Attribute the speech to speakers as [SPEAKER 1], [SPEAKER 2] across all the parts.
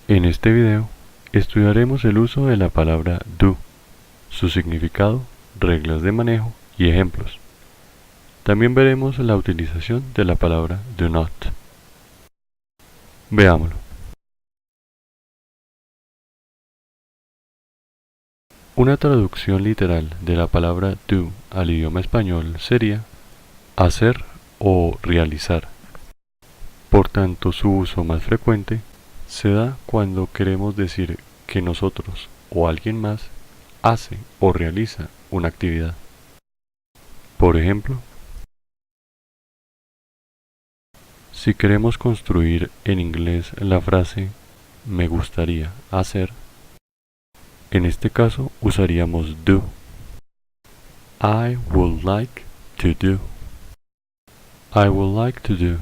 [SPEAKER 1] En este video estudiaremos el uso de la palabra do, su significado, reglas de manejo y ejemplos. También veremos la utilización de la palabra do not. Veámoslo. Una traducción literal de la palabra do al idioma español sería hacer o realizar. Por tanto, su uso más frecuente se da cuando queremos decir que nosotros o alguien más hace o realiza una actividad. Por ejemplo, si queremos construir en inglés la frase me gustaría hacer, en este caso usaríamos do. I would like to do. I would like to do.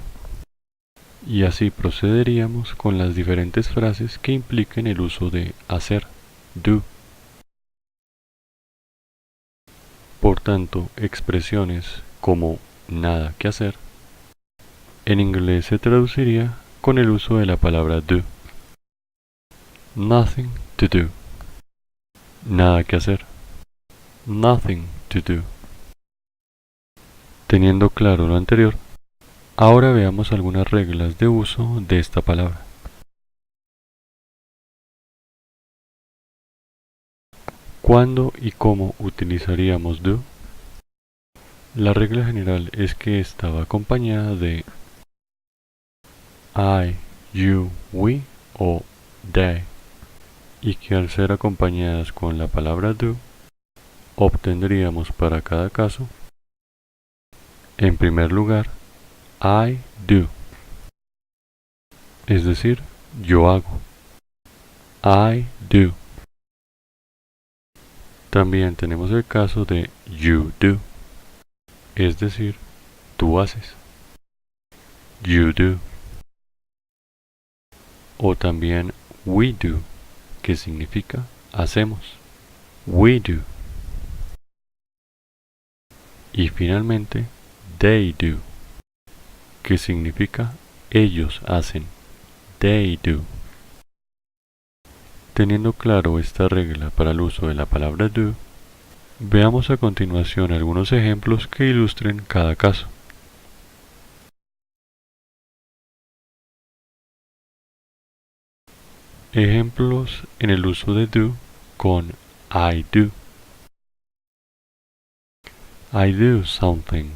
[SPEAKER 1] Y así procederíamos con las diferentes frases que impliquen el uso de hacer, do. Por tanto, expresiones como nada que hacer, en inglés se traduciría con el uso de la palabra do. Nothing to do. Nada que hacer. Nothing to do. Teniendo claro lo anterior, ahora veamos algunas reglas de uso de esta palabra. ¿Cuándo y cómo utilizaríamos do? La regla general es que esta va acompañada de I, you, we o they, y que al ser acompañadas con la palabra do, obtendríamos para cada caso, en primer lugar, I do, es decir, yo hago. I do. También tenemos el caso de you do, es decir, tú haces. You do. O también we do, que significa hacemos. We do. Y finalmente, they do, que significa ellos hacen. They do. Teniendo claro esta regla para el uso de la palabra do, veamos a continuación algunos ejemplos que ilustren cada caso. Ejemplos en el uso de do con I do. I do something.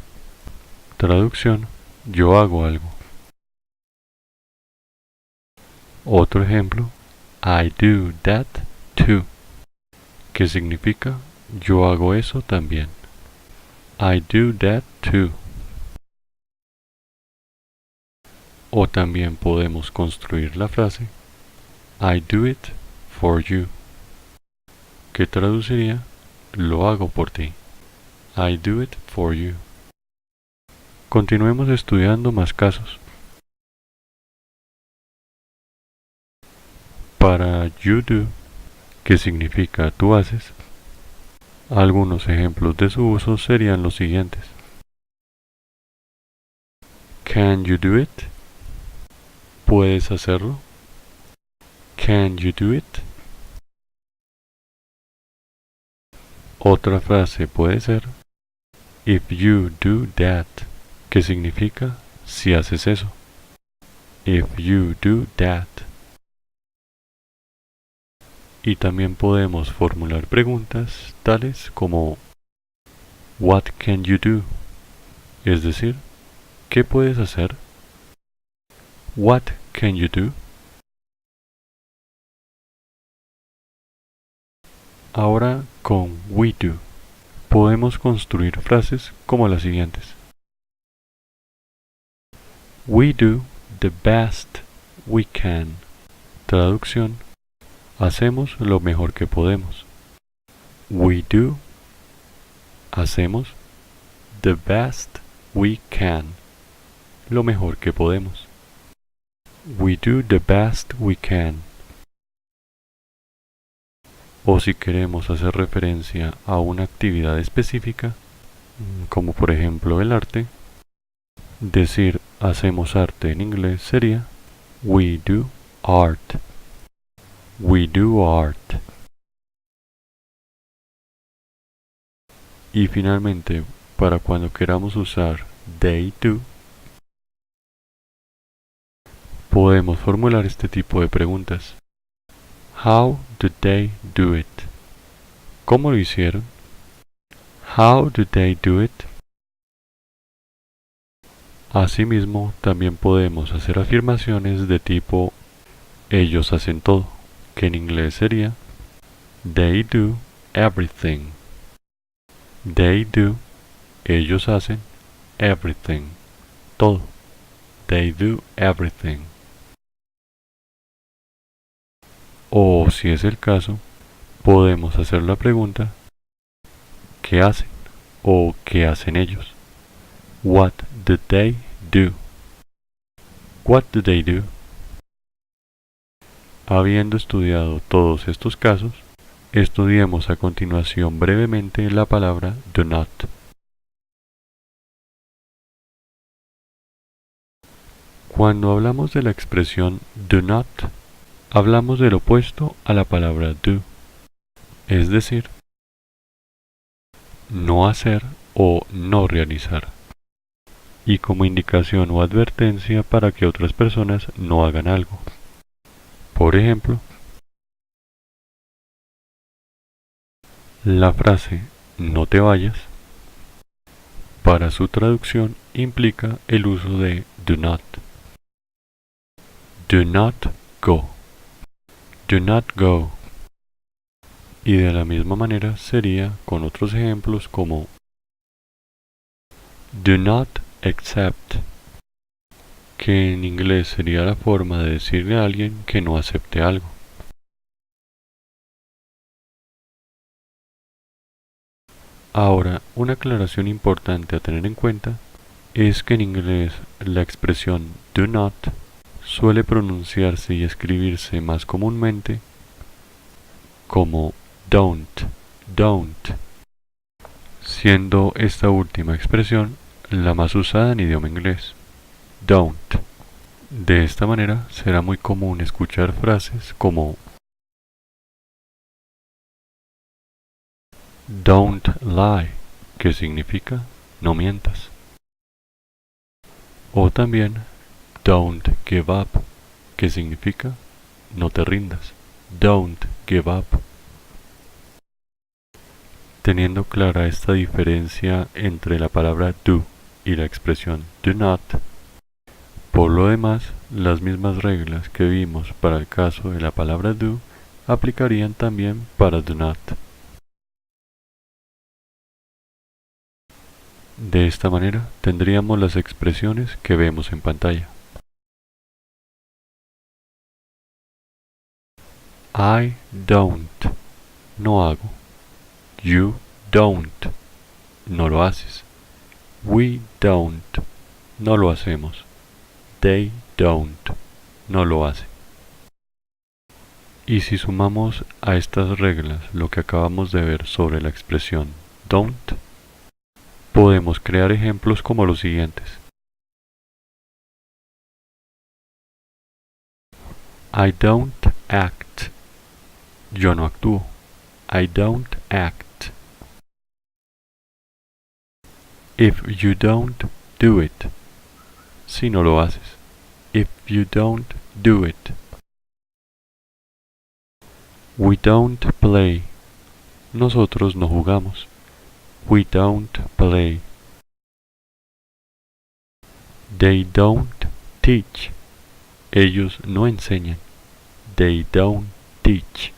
[SPEAKER 1] Traducción: yo hago algo. Otro ejemplo: I do that too, que significa yo hago eso también. I do that too. O también podemos construir la frase I do it for you, que traduciría lo hago por ti. I do it for you. Continuemos estudiando más casos. Para you do, que significa tú haces, algunos ejemplos de su uso serían los siguientes. Can you do it? ¿Puedes hacerlo? Can you do it? Otra frase puede ser if you do that, que significa si haces eso. If you do that. Y también podemos formular preguntas tales como What can you do? Es decir, ¿qué puedes hacer? What can you do? Ahora con we do podemos construir frases como las siguientes. We do the best we can. Traducción: hacemos lo mejor que podemos. We do. Hacemos. The best we can. Lo mejor que podemos. We do the best we can. O si queremos hacer referencia a una actividad específica, como por ejemplo el arte, decir hacemos arte en inglés sería We do art. We do art. Y finalmente, para cuando queramos usar they do, podemos formular este tipo de preguntas. How do they do it? ¿Cómo lo hicieron? How do they do it? Asimismo, también podemos hacer afirmaciones de tipo ellos hacen todo, que en inglés sería they do everything. They do, ellos hacen everything, todo. They do everything. O si es el caso, podemos hacer la pregunta ¿qué hacen? O ¿qué hacen ellos? What do they do? What do they do? Habiendo estudiado todos estos casos, estudiemos a continuación brevemente la palabra do not. Cuando hablamos de la expresión do not, hablamos del opuesto a la palabra do, es decir, no hacer o no realizar, y como indicación o advertencia para que otras personas no hagan algo. Por ejemplo, la frase no te vayas, para su traducción implica el uso de do not. Do not go. Do not go. Y de la misma manera sería con otros ejemplos como do not accept, que en inglés sería la forma de decirle a alguien que no acepte algo. Ahora, una aclaración importante a tener en cuenta es que en inglés la expresión do not suele pronunciarse y escribirse más comúnmente como don't, siendo esta última expresión la más usada en idioma inglés, don't. De esta manera será muy común escuchar frases como don't lie, que significa no mientas. O también don't give up, que significa no te rindas. Don't give up. Teniendo clara esta diferencia entre la palabra do y la expresión do not, por lo demás, las mismas reglas que vimos para el caso de la palabra do aplicarían también para do not. De esta manera tendríamos las expresiones que vemos en pantalla. I don't, no hago. You don't, no lo haces. We don't, no lo hacemos. They don't, no lo hacen. Y si sumamos a estas reglas lo que acabamos de ver sobre la expresión don't, podemos crear ejemplos como los siguientes. I don't act. Yo no actúo. I don't act. If you don't do it. Si no lo haces. If you don't do it. We don't play. Nosotros no jugamos. We don't play. They don't teach. Ellos no enseñan. They don't teach.